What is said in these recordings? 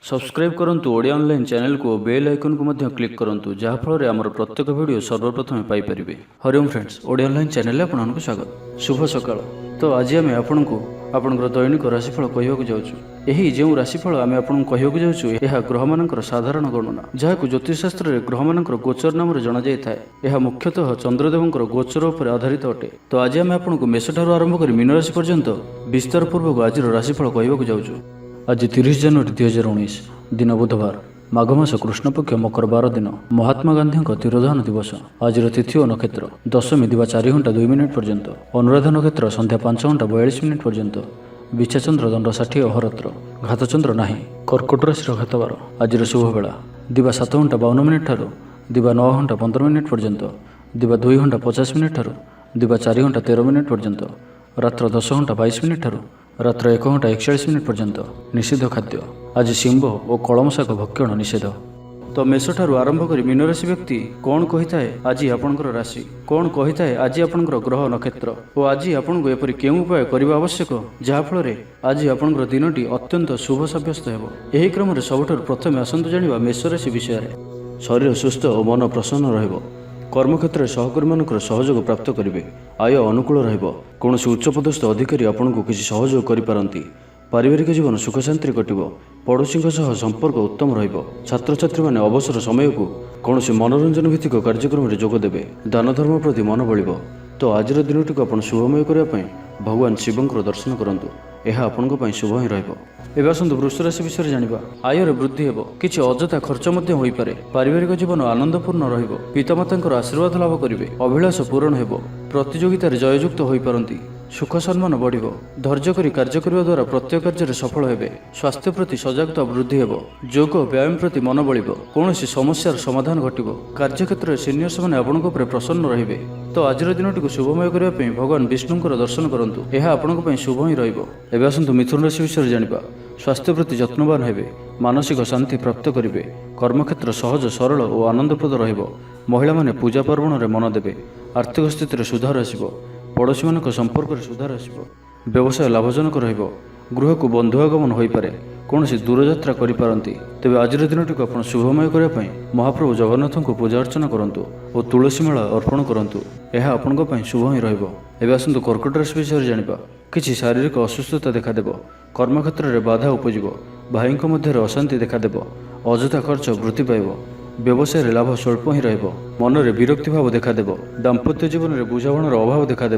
Subscribe करंतु Odia online channel को bell icon को मध्य क्लिक करंतु जहाँ फल आमर प्रत्येक वीडियो सर्वप्रथम Piper. Hariom friends, Odia online channel आपको स्वागत। शुभ सकाळ। तो आज आम आपको आपंकर दैनिक राशिफल कहवाक जाऊँ। यही जो राशिफल आम आपको कहवाक जाऊँ यह ग्रह मानकर साधारण गणना जहाँ ज्योतिषशास्त्र में ग्रह मानकर गोचर नाम जना जाए। यह मुख्यतः चंद्रदेवंकर गोचर पर आधारित अटे। तो आज आम आपको मेष ठार आरंभ कर मीन राशि पर्यंत विस्तार पूर्वक आज राशिफल कहवाक जाऊँ। आज 30 जनवरी 2019 दिन बुधवार, माघ मास कृष्णपक्ष मकर 12 दिन, महात्मा गांधी तिरोधान दिवस। आज तिथि और नक्षत्र दशमी दिवा 4 घंटा 2 मिनिट पर्यंत, अनुराधा नक्षत्र संध्या 5 घंटा 42 मिनिट पर्यंत, विच्छाचंद्र दंड 60 अहरत्र, घातचंद्र नाही। कर्कट राशि घातबार। आज शुभ बेला दिवा 7 घंटा 52 मिनिट ठारू दिवा 9 घंटा 15 मिनिट पर्यंत, दिवा 2 घंटा 50 मिनिट ठारू दिवा 4 घंटा 13 मिनिट पर्यंत, रात्र 10 घंटा 22 मिनिट ठारू रात्र 1 घंटा 41 मिनिट पर्यंत। निषिद्ध खाद्य आज शिंब और कलम शाक भक्षण निषेध। तो मेष ठारू आरंभ कर मीन राशि व्यक्ति कौन कही है आज आपंकर राशि, कौन कही है आज आपंकर ग्रह नक्षत्र और आज आपको एपरी केउं उपाय करने आवश्यक जहाँफल आज आपंकर दिनटी अत्यंत शुभ सब्यस्त हो। यही क्रम सबुठ प्रथम आसतु जाना मेष राशि विषय। शरीर सुस्थ और मन प्रसन्न रहिबो। कर्मक्षेत्र में सहकर्मी मानकर सहयोग प्राप्त करेंगे। आय अनुकूल रहिबो। कौनसी उच्चपदस्थ अधिकारी आपको किसी सहयोग करिपारंती। पारिवारिक जीवन सुख शांति कटिबो। पड़ोशी सह संपर्क उत्तम रहिबो। छात्र छात्री माने अवसर समय को कौनसी मनोरंजन भित्तिक कार्यक्रम में जोग देबे। दान धर्म प्रति मन बढिबो। तो आज दिनटी को आपण शुभमय करने भगवान शिवंकर दर्शन करंतु। यह आपण शुभ ही रहिबो। एवं आसतु वृष राशि विषय जानिबा। आयर वृद्धि हेबो। किछि अजथा खर्च मध्य होई पारे। पारिवारिक जीवन आनंदपूर्ण रहिबो। पितामातांकर आशीर्वाद लाभ करिवे। अभिलाष पूरण हेबो। प्रतियोगिता रे जययुक्त होई पारंती। सुख सम्मान बढ़िबो। धैर्य करी कार्य करबा द्वारा प्रत्येक कार्य सफल हेबे। स्वास्थ्य प्रति सजगता वृद्धि हेबो। योग व्यायाम प्रति मन बढिबो। कौनसी समस्यार समाधान घटिबो। कार्यक्षेत्र में सीनियर्स माने आपनक उपरे प्रसन्न रहिबे। तो आज दिनटी को शुभमय करने पे भगवान विष्णुंकर दर्शन करंतु। यह आपनक शुभ ही रहिबो। एवं आसतु मिथुन राशि विषय जानिबा। स्वास्थ्य प्रति जत्नवान हेबे। मानसिक शांति प्राप्त करिवे। कर्मक्षेत्र सहज सरल और आनंदप्रद रहिबो। महिला माने पूजा पर्वण रे मन देबे। आर्थिक स्थिति सुधार आसिबो। पड़ोशी मान संपर्क में सुधार आसिबो। व्यवसाय लाभजनक रहिबो। गृह को बंधु आगमन होई पारे। कौनसी दूरयात्रा करिपारंती। तेबे आज दिनटी को आपण शुभमय करने महाप्रभु जगन्नाथ को पूजा अर्चना करंतु और तुलसी माला अर्पण करंतु। यह आपन शुभ ही रहिबो। एवं आसतु कर्कट राशि विषय जानिबा। किछि शारीरिक असुस्थता देखा कर्मक्षेत्र में बाधा उपजिबो। भाई मध्य अशांति देखा अजथा खर्च वृद्धि पाइब। व्यवसाय लाभ स्वल्प ही रहिबो। मन में विरक्ति भाव देखा दाम्पत्य जीवन में बुझामणार अभाव देखा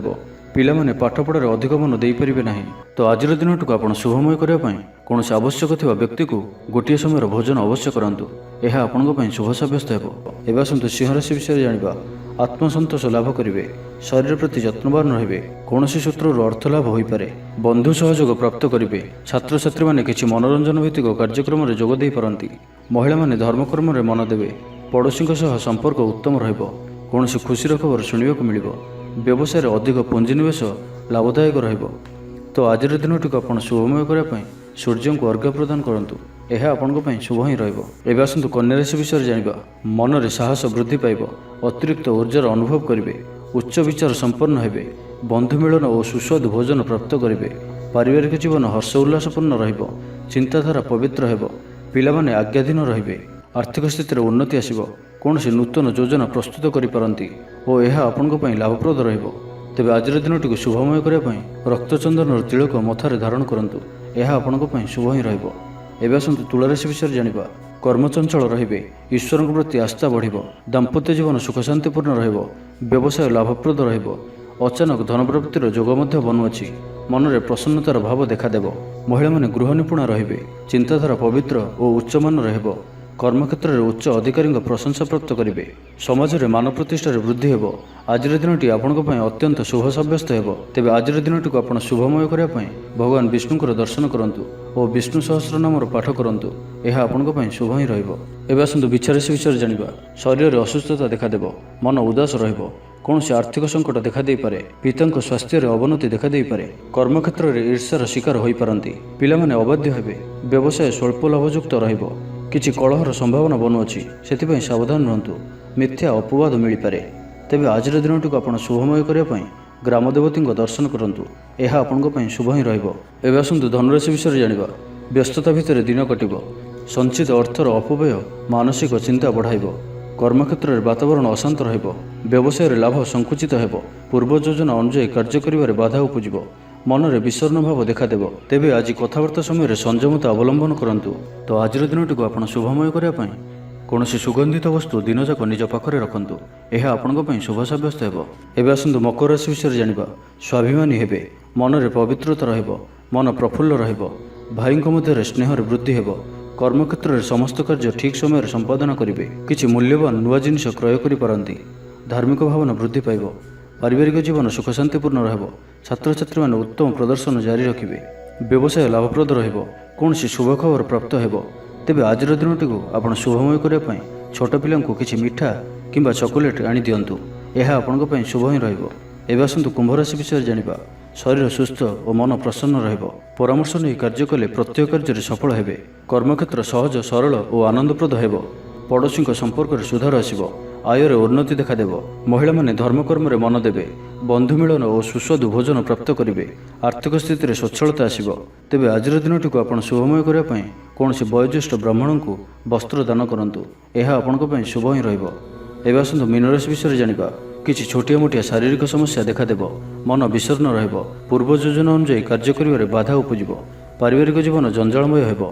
पिला माने पाठपढ़ार अधिक मन दे पारिबे नाही। तो आज दिनटी को आपण शुभमय करने कौन आवश्यक थिबा व्यक्ति को गोटे समय भोजन अवश्य करंतु। यह आपण शुभ सब्यस्त हेबो। एवं आसतु सिंह राशि विषय जानिबा। आत्मसंतोष लाभ करिवे। शरीर प्रति जत्नवान रहिबे। कौनसी सूत्रर अर्थ लाभ होई पारे। बंधु सहयोग प्राप्त करिवे। छात्र छात्री माने किछि मनोरंजन भित्तिक कार्यक्रम में जोग दे पारंती। महिला माने धर्मकर्म में मन देवे। पड़ोशी सह संपर्क उत्तम रहिबो। कौनसी खुशीर खबर शुणिबाकु मिलिबो। व्यवसाय अधिक पुंजीनिवेश लाभदायक रहिबो। तो आज दिनटी को आपण शुभमय करने सूर्य को अर्घ्य प्रदान करंतु। यह आपण शुभ ही रहिबो। एवं आसतु कन्या राशि विषय जानिबा। मन में साहस वृद्धि पाइब। अतिरिक्त ऊर्जार अनुभव करिवे। उच्च विचार संपन्न हेबे। बंधु मिलन और सुस्वादु भोजन प्राप्त करिवे। पारिवारिक जीवन हर्ष उल्लासपूर्ण रहिबो। चिंताधारा पवित्र हेबो। पिला माने आज्ञाधीन रहिबे। आर्थिक स्थिति में उन्नति आसिबो। कौनसी नूतन योजना प्रस्तुत करिपारंती और यह आपण लाभप्रद रहिबो। तेबे आज दिनटी को शुभमय करने रक्तचंदन तिलक मथारे धारण करंतु। यह आपण शुभ ही रहिबो। एवं आसतु तुला राशि विषय जानिबा। कर्मचंचल रहिबे। ईश्वर प्रति आस्था बढ़िबो। दाम्पत्य जीवन सुख शांतिपूर्ण रहिबो। व्यवसाय लाभप्रद रहिबो। अचानक धन प्राप्तिर जोग मध्य बनुअछि। मन में प्रसन्नतार भाव देखादेव। महिला माने गृह निपुणा रहिबे। चिंताधारा पवित्र और उच्चमान रहिबो। कर्मक्षेत्र में उच्च अधिकारी प्रशंसा प्राप्त करेंगे। समाज में मान प्रतिष्ठार वृद्धि हेबो। आज दिनटी आपण अत्यंत शुभ सब्यस्त हेबो। तेबे आज दिनटी को आपण शुभमय करने भगवान विष्णुंकर दर्शन करंतु और विष्णु सहस्र नाम पाठ करंतु। यह आपण शुभ ही रहिबो। एवं आसतु वृष राशि विषय जानिबा। शरीर में असुस्थता देखा मन उदास रहिबो। कौन से आर्थिक संकट देखा दे पारे। पिता स्वास्थ्य अवनति देखा दे पारे। कर्मक्षेत्र में ईर्ष्यार शिकार होई पारंती। पिला माने अबाध्य हेबे। व्यवसाय स्वल्प लाभयुक्त रहिबो। किछि कलहर संभावना बनुअछि। सेथिपई सावधान रहंतु। मिथ्या अपवाद मिल पारे। तेबे आज दिनटी को आपण शुभमय करने ग्रामदेवती दर्शन करंतु। यह आपण शुभ ही रहिबो। एवं आसतु धनुराशि विषय जानिबा। व्यस्तता भितर दिन कटिबो। ସଞ୍ଚିତ ଅର୍ଥର ଅପବ୍ୟୟ ମାନସିକ ଚିନ୍ତା ବଢ଼ାଇବ। କର୍ମକ୍ଷେତ୍ରରେ ବାତାବରଣ ଅଶାନ୍ତ ରହିବ। ବ୍ୟବସାୟରେ ଲାଭ ସଙ୍କୁଚିତ ହେବ। ପୂର୍ବ ଯୋଜନା ଅନୁଯାୟୀ କାର୍ଯ୍ୟ କରିବାରେ ବାଧା ଉପୁଜିବ। ମନରେ ବିଷର୍ଣ୍ଣ ଭାବ ଦେଖାଦେବ। ତେବେ ଆଜି କଥାବାର୍ତ୍ତା ସମୟରେ ସଂଯମତା ଅବଲମ୍ବନ କରନ୍ତୁ। ତ ଆଜିର ଦିନଟିକୁ ଆପଣ ଶୁଭମୟ କରିବା ପାଇଁ କୌଣସି ସୁଗନ୍ଧିତ ବସ୍ତୁ ଦିନଯାକ ନିଜ ପାଖରେ ରଖନ୍ତୁ। ଏହା ଆପଣଙ୍କ ପାଇଁ ଶୁଭ ସାବ୍ୟସ୍ତ ହେବ। ଏବେ ଆସନ୍ତୁ ମକର ରାଶି ବିଷୟରେ ଜାଣିବା। ସ୍ୱାଭିମାନୀ ହେବେ। ମନରେ ପବିତ୍ରତା ରହିବ। ମନ ପ୍ରଫୁଲ୍ଲ ରହିବ। ଭାଇଙ୍କ ମଧ୍ୟରେ ସ୍ନେହରେ ବୃଦ୍ଧି ହେବ। କର୍ମକ୍ଷେତ୍ରରେ ସମସ୍ତ କାର୍ଯ୍ୟ ଠିକ୍ ସମୟରେ ସମ୍ପାଦନ କରିବେ। କିଛି ମୂଲ୍ୟବାନ ନୂଆ ଜିନିଷ କ୍ରୟ କରିପାରନ୍ତି। ଧାର୍ମିକ ଭାବନା ବୃଦ୍ଧି ପାଇବ। ପାରିବାରିକ ଜୀବନ ସୁଖ ଶାନ୍ତିପୂର୍ଣ୍ଣ ରହିବ। ଛାତ୍ରଛାତ୍ରୀମାନେ ଉତ୍ତମ ପ୍ରଦର୍ଶନ ଜାରି ରଖିବେ। ବ୍ୟବସାୟ ଲାଭପ୍ରଦ ରହିବ। କୌଣସି ଶୁଭ ଖବର ପ୍ରାପ୍ତ ହେବ। ତେବେ ଆଜିର ଦିନଟିକୁ ଆପଣ ଶୁଭମୟ କରିବା ପାଇଁ ଛୋଟ ପିଲାଙ୍କୁ କିଛି ମିଠା କିମ୍ବା ଚକୋଲେଟ୍ ଆଣି ଦିଅନ୍ତୁ। ଏହା ଆପଣଙ୍କ ପାଇଁ ଶୁଭ ହିଁ ରହିବ। ଏବେ ଆସନ୍ତୁ କୁମ୍ଭ ରାଶି ବିଷୟରେ ଜାଣିବା। ଶରୀର ସୁସ୍ଥ ଓ ମନ ପ୍ରସନ୍ନ ରହିବ। ପରାମର୍ଶ ନେଇ କାର୍ଯ୍ୟ କଲେ ପ୍ରତ୍ୟେକ କାର୍ଯ୍ୟରେ ସଫଳ ହେବେ। କର୍ମକ୍ଷେତ୍ର ସହଜ ସରଳ ଓ ଆନନ୍ଦପ୍ରଦ ହେବ। ପଡ଼ୋଶୀଙ୍କ ସମ୍ପର୍କରେ ସୁଧାର ଆସିବ। ଆୟରେ ଉନ୍ନତି ଦେଖାଦେବ। ମହିଳାମାନେ ଧର୍ମକର୍ମରେ ମନ ଦେବେ। ବନ୍ଧୁ ମିଳନ ଓ ସୁସ୍ୱାଦୁ ଭୋଜନ ପ୍ରାପ୍ତ କରିବେ। ଆର୍ଥିକ ସ୍ଥିତିରେ ସ୍ୱଚ୍ଛଳତା ଆସିବ। ତେବେ ଆଜିର ଦିନଟିକୁ ଆପଣ ଶୁଭମୟ କରିବା ପାଇଁ କୌଣସି ବୟୋଜ୍ୟେଷ୍ଠ ବ୍ରାହ୍ମଣଙ୍କୁ ବସ୍ତ୍ର ଦାନ କରନ୍ତୁ। ଏହା ଆପଣଙ୍କ ପାଇଁ ଶୁଭ ହିଁ ରହିବ। ଏବେ ଆସନ୍ତୁ ମୀନରାଶି ବିଷୟରେ ଜାଣିବା। କିଛି ଛୋଟିଆ ମୋଟିଆ ଶାରୀରିକ ସମସ୍ୟା ଦେଖାଦେବ। ମନ ବିଷର୍ଣ୍ଣ ରହିବ। ପୂର୍ବ ଯୋଜନା ଅନୁଯାୟୀ କାର୍ଯ୍ୟ କରିବାରେ ବାଧା ଉପୁଜିବ। ପାରିବାରିକ ଜୀବନ ଜଞ୍ଜାଳମୟ ହେବ।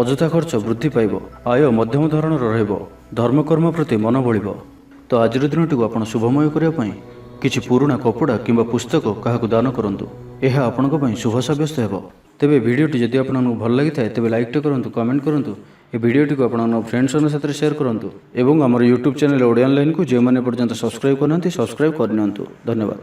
ଅଯଥା ଖର୍ଚ୍ଚ ବୃଦ୍ଧି ପାଇବ। ଆୟ ମଧ୍ୟମ ଧରଣର ରହିବ। ଧର୍ମକର୍ମ ପ୍ରତି ମନ ବଳିବ। ତ ଆଜିର ଦିନଟିକୁ ଆପଣ ଶୁଭମୟ କରିବା ପାଇଁ କିଛି ପୁରୁଣା କପଡ଼ା କିମ୍ବା ପୁସ୍ତକ କାହାକୁ ଦାନ କରନ୍ତୁ। ଏହା ଆପଣଙ୍କ ପାଇଁ ଶୁଭ ସାବ୍ୟସ୍ତ ହେବ। ତେବେ ଭିଡ଼ିଓଟି ଯଦି ଆପଣଙ୍କୁ ଭଲ ଲାଗିଥାଏ ତେବେ ଲାଇକ୍ଟେ କରନ୍ତୁ, କମେଣ୍ଟ କରନ୍ତୁ। ଏ ଭିଡ଼ିଓଟିକୁ ଆପଣଙ୍କ ଫ୍ରେଣ୍ଡସ୍ମାନଙ୍କ ସାଥିରେ ସେୟାର କରନ୍ତୁ ଏବଂ ଆମର ୟୁଟ୍ୟୁବ୍ ଚ୍ୟାନେଲ୍ ଓଡ଼ିଆ ଅନଲାଇନ୍କୁ ଯେଉଁମାନେ ପର୍ଯ୍ୟନ୍ତ ସବସ୍କ୍ରାଇବ୍ କରିନାହାନ୍ତି ସବସ୍କ୍ରାଇବ୍ କରିନିଅନ୍ତୁ। ଧନ୍ୟବାଦ।